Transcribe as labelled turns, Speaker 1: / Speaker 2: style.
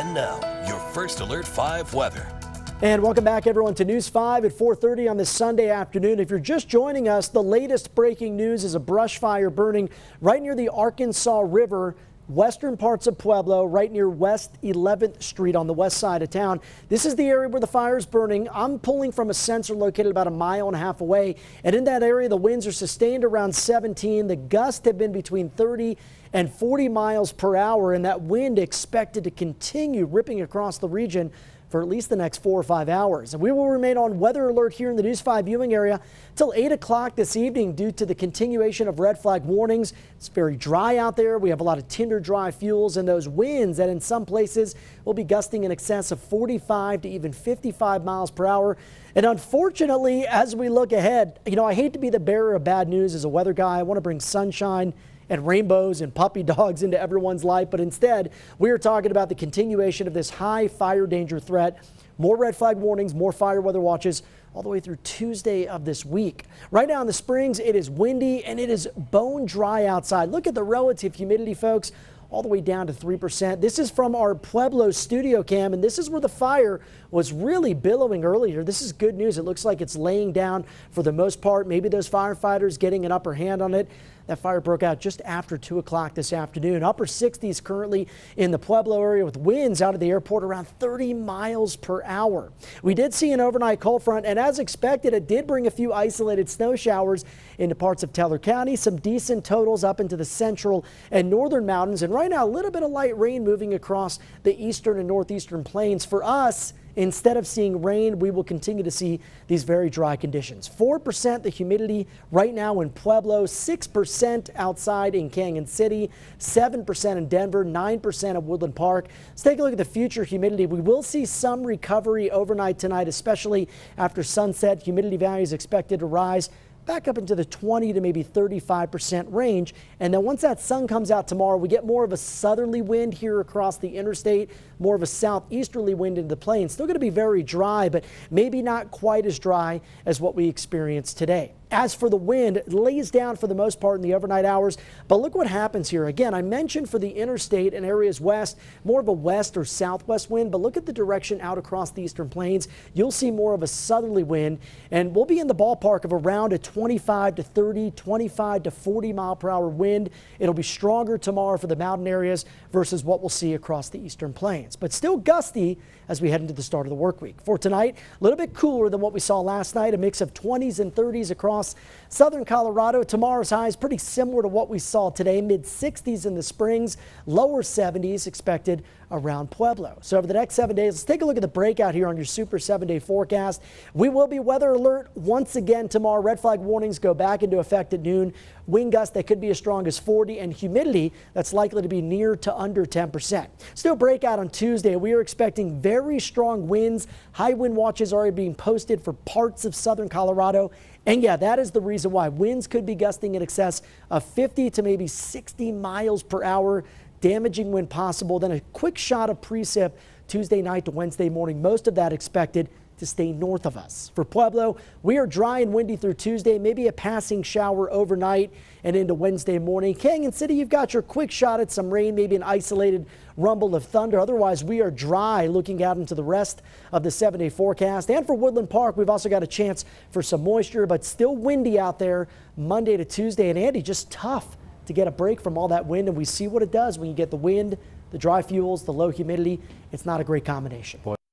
Speaker 1: And now, your First Alert 5 weather.
Speaker 2: And welcome back, everyone, to News 5 at 4:30 on this Sunday afternoon. If you're just joining us, the latest breaking news is a brush fire burning right near the Arkansas River, western parts of Pueblo, right near West 11th Street on the west side of town. This is the area where the fire is burning. I'm pulling from a sensor located about 1.5 miles away. And in that area, the winds are sustained around 17. The gusts have been between 30 and 40 miles per hour. And that wind expected to continue ripping across the region for at least the next 4 or 5 hours. And we will remain on weather alert here in the News 5 viewing area till 8 o'clock this evening due to the continuation of red flag warnings. It's very dry out there. We have a lot of tinder dry fuels and those winds that in some places will be gusting in excess of 45 to even 55 miles per hour. And unfortunately, as we look ahead, I hate to be the bearer of bad news as a weather guy. I want to bring sunshine and rainbows and puppy dogs into everyone's life. But instead, we are talking about the continuation of this high fire danger threat. More red flag warnings, more fire weather watches all the way through Tuesday of this week. Right now in the Springs, it is windy and it is bone dry outside. Look at the relative humidity, folks, all the way down to 3%. This is from our Pueblo studio cam, and this is where the fire was really billowing earlier. This is good news. It looks like it's laying down for the most part. Maybe those firefighters getting an upper hand on it. That fire broke out just after 2 o'clock this afternoon. Upper 60s currently in the Pueblo area with winds out of the airport around 30 miles per hour. We did see an overnight cold front, and as expected, it did bring a few isolated snow showers into parts of Teller County. Some decent totals up into the central and northern mountains. And right now, a little bit of light rain moving across the eastern and northeastern plains. For us, instead of seeing rain, we will continue to see these very dry conditions. 4% the humidity right now in Pueblo, 6% outside in Canyon City, 7% in Denver, 9% of Woodland Park. Let's take a look at the future humidity. We will see some recovery overnight tonight, especially after sunset. Humidity values expected to rise back up into the 20 to maybe 35% range. And then once that sun comes out tomorrow, we get more of a southerly wind here across the interstate, more of a southeasterly wind into the plains. Still going to be very dry, but maybe not quite as dry as what we experienced today. As for the wind, it lays down for the most part in the overnight hours. But look what happens here. Again, I mentioned for the interstate and areas west, more of a west or southwest wind. But look at the direction out across the eastern plains. You'll see more of a southerly wind. And we'll be in the ballpark of around a 25 to 30, 25 to 40 mile per hour wind. It'll be stronger tomorrow for the mountain areas versus what we'll see across the eastern plains. But still gusty as we head into the start of the work week. For tonight, a little bit cooler than what we saw last night. A mix of 20s and 30s across southern Colorado. Tomorrow's high is pretty similar to what we saw today. Mid 60s in the Springs, lower 70s expected around Pueblo. So over the next 7 days, let's take a look at the breakout here on your Super 7-day forecast. We will be weather alert once again tomorrow. Red flag warnings go back into effect at noon. Wind gusts that could be as strong as 40 and humidity that's likely to be near to under 10%. Still breakout on Tuesday. We are expecting very strong winds. High wind watches already being posted for parts of southern Colorado. And yeah, that is the reason why winds could be gusting in excess of 50 to maybe 60 miles per hour. Damaging wind possible. Then a quick shot of precip Tuesday night to Wednesday morning. Most of that expected to stay north of us. For Pueblo, we are dry and windy through Tuesday, maybe a passing shower overnight and into Wednesday morning. Canyon City, you've got your quick shot at some rain, maybe an isolated rumble of thunder. Otherwise, we are dry looking out into the rest of the 7-day forecast. And for Woodland Park, we've also got a chance for some moisture, but still windy out there Monday to Tuesday. And Andy, just tough to get a break from all that wind, and we see what it does when you get the wind, the dry fuels, the low humidity. It's not a great combination.